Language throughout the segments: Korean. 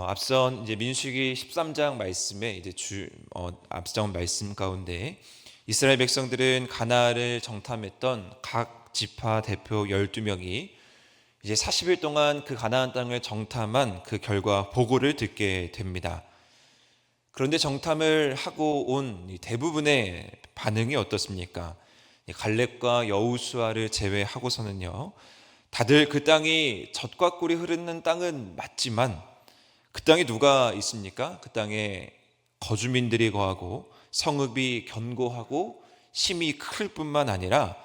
앞선 이제 민수기 13장 말씀에 이제 앞선 말씀 가운데 이스라엘 백성들은 가나안을 정탐했던 각 지파 대표 12명이 이제 40일 동안 그 가나안 땅을 정탐한 그 결과 보고를 듣게 됩니다. 그런데 정탐을 하고 온 대부분의 반응이 어떻습니까? 갈렙과 여호수아를 제외하고서는요, 다들 그 땅이 젖과 꿀이 흐르는 땅은 맞지만 그 땅에 누가 있습니까? 그 땅에 거주민들이 거하고 성읍이 견고하고 힘이 클 뿐만 아니라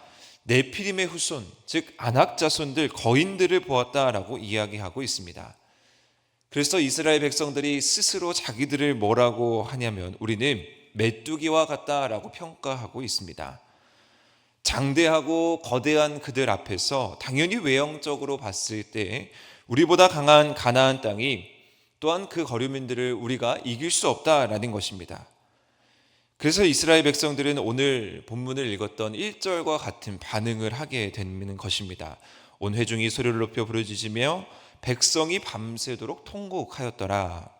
네피림의 후손, 즉 아낙 자손들, 거인들을 보았다라고 이야기하고 있습니다. 그래서 이스라엘 백성들이 스스로 자기들을 뭐라고 하냐면 우리는 메뚜기와 같다라고 평가하고 있습니다. 장대하고 거대한 그들 앞에서 당연히 외형적으로 봤을 때 우리보다 강한 가나안 땅이 또한 그 거류민들을 우리가 이길 수 없다라는 것입니다. 그래서 이스라엘 백성들은 오늘 본문을 읽었던 1절과 같은 반응을 하게 되는 것입니다. 온 회중이 소리를 높여 부르짖으며 백성이 밤새도록 통곡하였더라.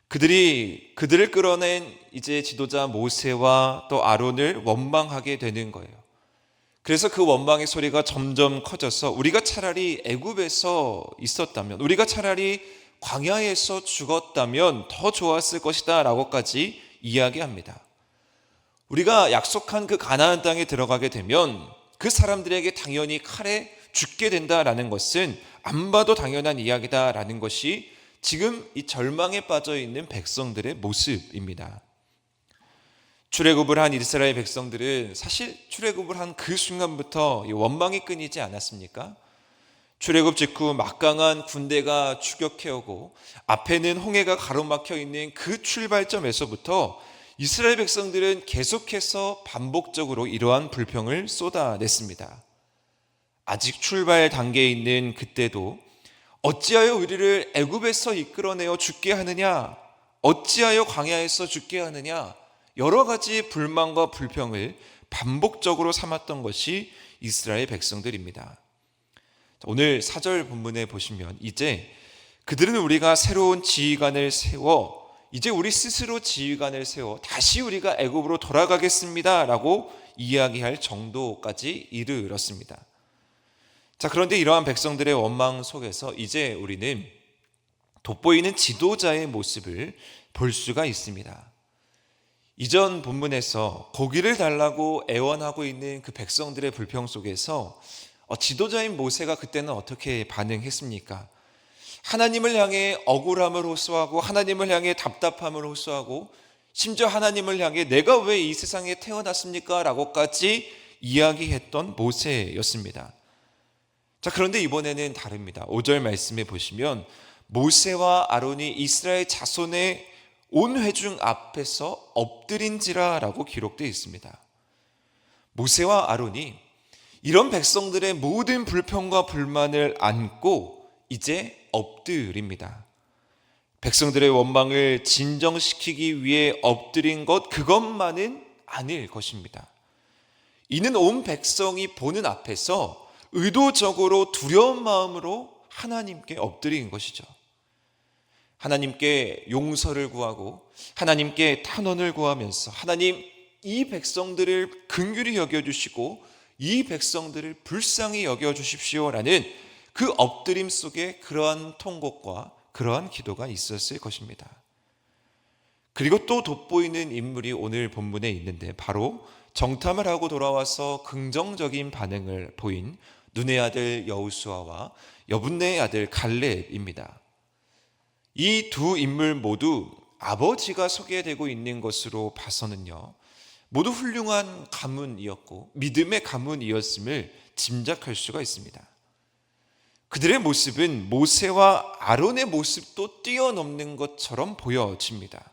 그들을 끌어낸 이제 지도자 모세와 또 아론을 원망하게 되는 거예요. 그래서 그 원망의 소리가 점점 커져서 우리가 차라리 애굽에서 있었다면, 우리가 차라리 광야에서 죽었다면 더 좋았을 것이다 라고까지 이야기합니다. 우리가 약속한 그 가나안 땅에 들어가게 되면 그 사람들에게 당연히 칼에 죽게 된다라는 것은 안 봐도 당연한 이야기다라는 것이 지금 이 절망에 빠져 있는 백성들의 모습입니다. 출애굽을 한 이스라엘 백성들은 사실 출애굽을 한 그 순간부터 원망이 끊이지 않았습니까? 출애굽 직후 막강한 군대가 추격해오고 앞에는 홍해가 가로막혀 있는 그 출발점에서부터 이스라엘 백성들은 계속해서 반복적으로 이러한 불평을 쏟아냈습니다. 아직 출발 단계에 있는 그때도 어찌하여 우리를 애굽에서 이끌어내어 죽게 하느냐, 어찌하여 광야에서 죽게 하느냐, 여러 가지 불만과 불평을 반복적으로 삼았던 것이 이스라엘 백성들입니다. 오늘 4절 본문에 보시면 이제 그들은 우리가 새로운 지휘관을 세워 이제 우리 스스로 지휘관을 세워 다시 우리가 애굽으로 돌아가겠습니다 라고 이야기할 정도까지 이르렀습니다. 자, 그런데 이러한 백성들의 원망 속에서 이제 우리는 돋보이는 지도자의 모습을 볼 수가 있습니다. 이전 본문에서 고기를 달라고 애원하고 있는 그 백성들의 불평 속에서 지도자인 모세가 그때는 어떻게 반응했습니까? 하나님을 향해 억울함을 호소하고 하나님을 향해 답답함을 호소하고 심지어 하나님을 향해 내가 왜 이 세상에 태어났습니까? 라고까지 이야기했던 모세였습니다. 자, 그런데 이번에는 다릅니다. 5절 말씀에 보시면 모세와 아론이 이스라엘 자손의 온 회중 앞에서 엎드린지라 라고 기록되어 있습니다. 모세와 아론이 이런 백성들의 모든 불평과 불만을 안고 이제 엎드립니다. 백성들의 원망을 진정시키기 위해 엎드린 것 그것만은 아닐 것입니다. 이는 온 백성이 보는 앞에서 의도적으로 두려운 마음으로 하나님께 엎드린 것이죠. 하나님께 용서를 구하고 하나님께 탄원을 구하면서 하나님 이 백성들을 긍휼히 여겨주시고 이 백성들을 불쌍히 여겨주십시오라는 그 엎드림 속에 그러한 통곡과 그러한 기도가 있었을 것입니다. 그리고 또 돋보이는 인물이 오늘 본문에 있는데 바로 정탐을 하고 돌아와서 긍정적인 반응을 보인 눈의 아들 여호수아와 여분네의 아들 갈렙입니다. 이 두 인물 모두 아버지가 소개되고 있는 것으로 봐서는요, 모두 훌륭한 가문이었고 믿음의 가문이었음을 짐작할 수가 있습니다. 그들의 모습은 모세와 아론의 모습도 뛰어넘는 것처럼 보여집니다.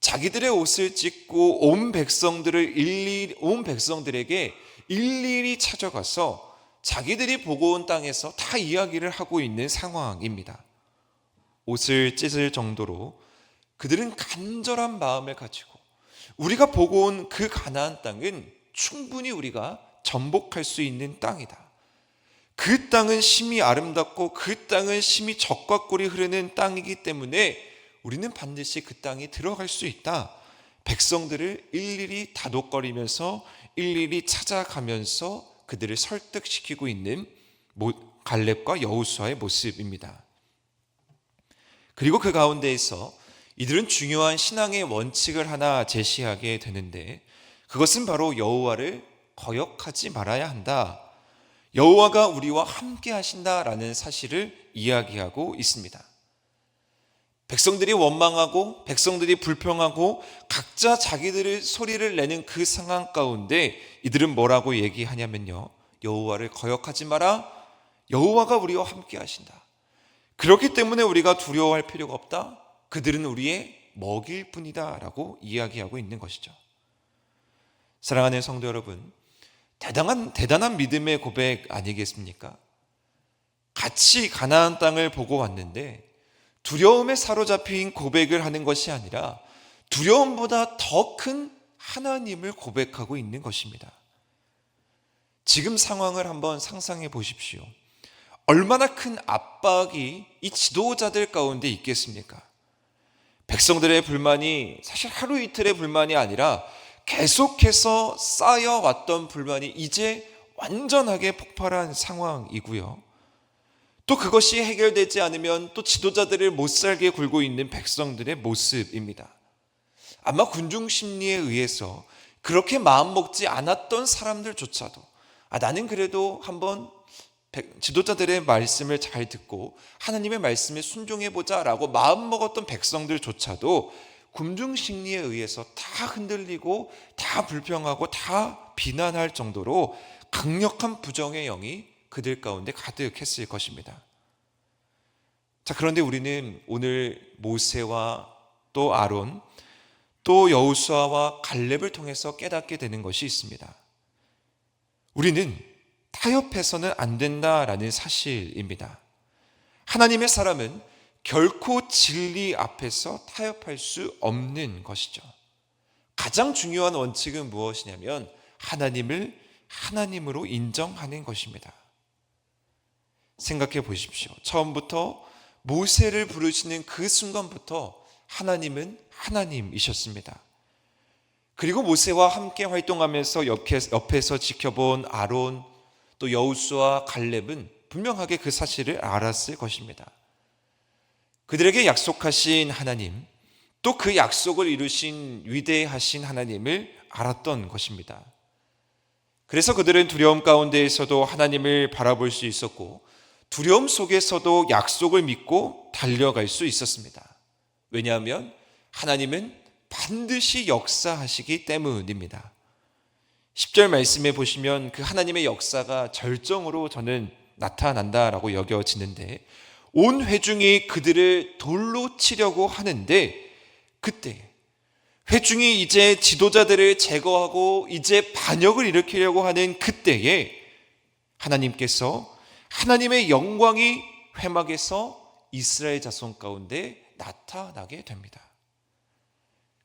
자기들의 옷을 찢고 온 백성들에게 일일이 찾아가서 자기들이 보고 온 땅에서 다 이야기를 하고 있는 상황입니다. 옷을 찢을 정도로 그들은 간절한 마음을 가지고 우리가 보고 온 그 가나안 땅은 충분히 우리가 정복할 수 있는 땅이다. 그 땅은 심히 아름답고 그 땅은 심히 젖과 꿀이 흐르는 땅이기 때문에 우리는 반드시 그 땅에 들어갈 수 있다. 백성들을 일일이 다독거리면서 일일이 찾아가면서 그들을 설득시키고 있는 갈렙과 여호수아의 모습입니다. 그리고 그 가운데에서 이들은 중요한 신앙의 원칙을 하나 제시하게 되는데, 그것은 바로 여호와를 거역하지 말아야 한다. 여호와가 우리와 함께 하신다라는 사실을 이야기하고 있습니다. 백성들이 원망하고 백성들이 불평하고 각자 자기들의 소리를 내는 그 상황 가운데 이들은 뭐라고 얘기하냐면요, 여호와를 거역하지 마라. 여호와가 우리와 함께 하신다. 그렇기 때문에 우리가 두려워할 필요가 없다. 그들은 우리의 먹일 뿐이다 라고 이야기하고 있는 것이죠. 사랑하는 성도 여러분, 대단한 믿음의 고백 아니겠습니까? 같이 가나안 땅을 보고 왔는데 두려움에 사로잡힌 고백을 하는 것이 아니라 두려움보다 더 큰 하나님을 고백하고 있는 것입니다. 지금 상황을 한번 상상해 보십시오. 얼마나 큰 압박이 이 지도자들 가운데 있겠습니까? 백성들의 불만이 사실 하루 이틀의 불만이 아니라 계속해서 쌓여왔던 불만이 이제 완전하게 폭발한 상황이고요. 또 그것이 해결되지 않으면 또 지도자들을 못살게 굴고 있는 백성들의 모습입니다. 아마 군중 심리에 의해서 그렇게 마음먹지 않았던 사람들조차도 나는 그래도 한번 지도자들의 말씀을 잘 듣고 하나님의 말씀에 순종해보자 라고 마음먹었던 백성들조차도 군중 심리에 의해서 다 흔들리고 다 불평하고 다 비난할 정도로 강력한 부정의 영이 그들 가운데 가득했을 것입니다. 자, 그런데 우리는 오늘 모세와 또 아론 또 여호수아와 갈렙을 통해서 깨닫게 되는 것이 있습니다. 우리는 타협해서는 안 된다라는 사실입니다. 하나님의 사람은 결코 진리 앞에서 타협할 수 없는 것이죠. 가장 중요한 원칙은 무엇이냐면 하나님을 하나님으로 인정하는 것입니다. 생각해 보십시오. 처음부터 모세를 부르시는 그 순간부터 하나님은 하나님이셨습니다. 그리고 모세와 함께 활동하면서 옆에서 지켜본 아론 또 여호수아 갈렙은 분명하게 그 사실을 알았을 것입니다. 그들에게 약속하신 하나님, 또 그 약속을 이루신 위대하신 하나님을 알았던 것입니다. 그래서 그들은 두려움 가운데에서도 하나님을 바라볼 수 있었고 두려움 속에서도 약속을 믿고 달려갈 수 있었습니다. 왜냐하면 하나님은 반드시 역사하시기 때문입니다. 10절 말씀에 보시면 그 하나님의 역사가 절정으로 저는 나타난다라고 여겨지는데, 온 회중이 그들을 돌로 치려고 하는데 그때 회중이 이제 지도자들을 제거하고 이제 반역을 일으키려고 하는 그때에 하나님께서 하나님의 영광이 회막에서 이스라엘 자손 가운데 나타나게 됩니다.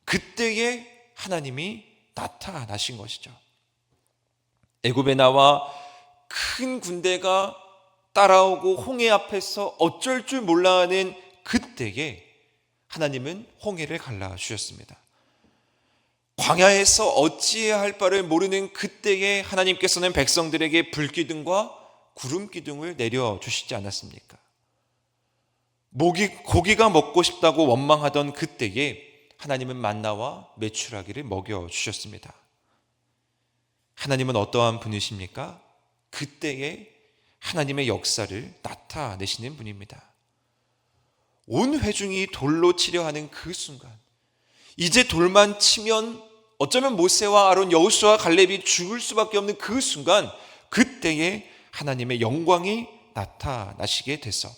그때에 하나님이 나타나신 것이죠. 애굽에 나와 큰 군대가 따라오고 홍해 앞에서 어쩔 줄 몰라 하는 그때에 하나님은 홍해를 갈라주셨습니다. 광야에서 어찌해야 할 바를 모르는 그때에 하나님께서는 백성들에게 불기둥과 구름기둥을 내려주시지 않았습니까? 고기가 먹고 싶다고 원망하던 그때에 하나님은 만나와 메추라기를 먹여주셨습니다. 하나님은 어떠한 분이십니까? 그때에 하나님의 역사를 나타내시는 분입니다. 온 회중이 돌로 치려 하는 그 순간, 이제 돌만 치면 어쩌면 모세와 아론, 여호수아, 갈렙이 죽을 수밖에 없는 그 순간, 그때에 하나님의 영광이 나타나시게 돼서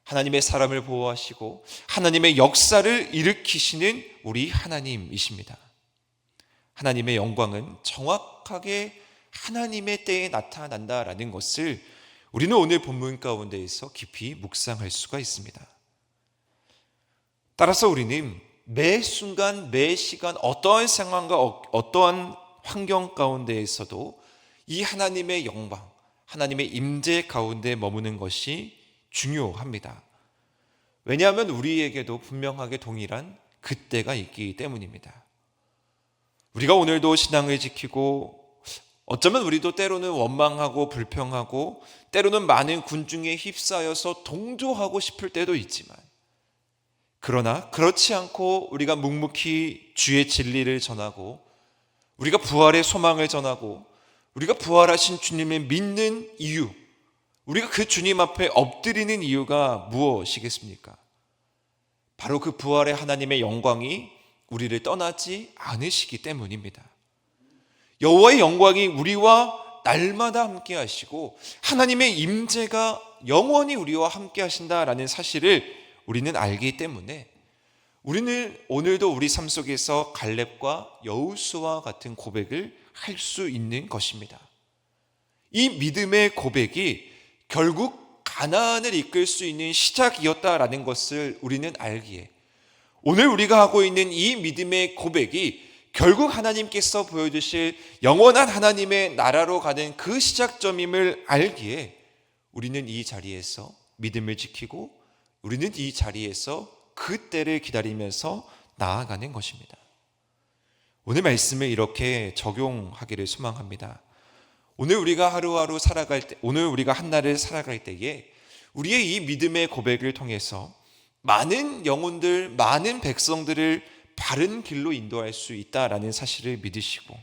하나님의 사람을 보호하시고 하나님의 역사를 일으키시는 우리 하나님이십니다. 하나님의 영광은 정확하게 하나님의 때에 나타난다라는 것을 우리는 오늘 본문 가운데에서 깊이 묵상할 수가 있습니다. 따라서 우리는 매 순간 매 시간 어떠한 상황과 어떠한 환경 가운데에서도 이 하나님의 영광, 하나님의 임재 가운데 머무는 것이 중요합니다. 왜냐하면 우리에게도 분명하게 동일한 그때가 있기 때문입니다. 우리가 오늘도 신앙을 지키고 어쩌면 우리도 때로는 원망하고 불평하고 때로는 많은 군중에 휩싸여서 동조하고 싶을 때도 있지만, 그러나 그렇지 않고 우리가 묵묵히 주의 진리를 전하고 우리가 부활의 소망을 전하고 우리가 부활하신 주님을 믿는 이유, 우리가 그 주님 앞에 엎드리는 이유가 무엇이겠습니까? 바로 그 부활의 하나님의 영광이 우리를 떠나지 않으시기 때문입니다. 여호와의 영광이 우리와 날마다 함께 하시고 하나님의 임재가 영원히 우리와 함께 하신다라는 사실을 우리는 알기 때문에 우리는 오늘도 우리 삶 속에서 갈렙과 여호수아와 같은 고백을 할 수 있는 것입니다. 이 믿음의 고백이 결국 가나안을 이끌 수 있는 시작이었다라는 것을 우리는 알기에, 오늘 우리가 하고 있는 이 믿음의 고백이 결국 하나님께서 보여주실 영원한 하나님의 나라로 가는 그 시작점임을 알기에 우리는 이 자리에서 믿음을 지키고 우리는 이 자리에서 그 때를 기다리면서 나아가는 것입니다. 오늘 말씀을 이렇게 적용하기를 소망합니다. 오늘 우리가 하루하루 살아갈 때, 오늘 우리가 한 날을 살아갈 때에 우리의 이 믿음의 고백을 통해서 많은 영혼들, 많은 백성들을 바른 길로 인도할 수 있다라는 사실을 믿으시고,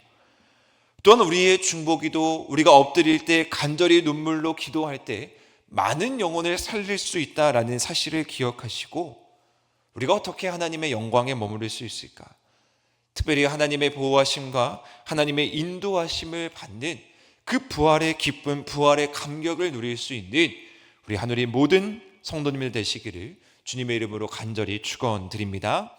또한 우리의 중보기도, 우리가 엎드릴 때 간절히 눈물로 기도할 때 많은 영혼을 살릴 수 있다라는 사실을 기억하시고, 우리가 어떻게 하나님의 영광에 머무를 수 있을까? 특별히 하나님의 보호하심과 하나님의 인도하심을 받는 그 부활의 기쁨, 부활의 감격을 누릴 수 있는 우리 하늘의 모든 성도님들 되시기를 주님의 이름으로 간절히 축원드립니다.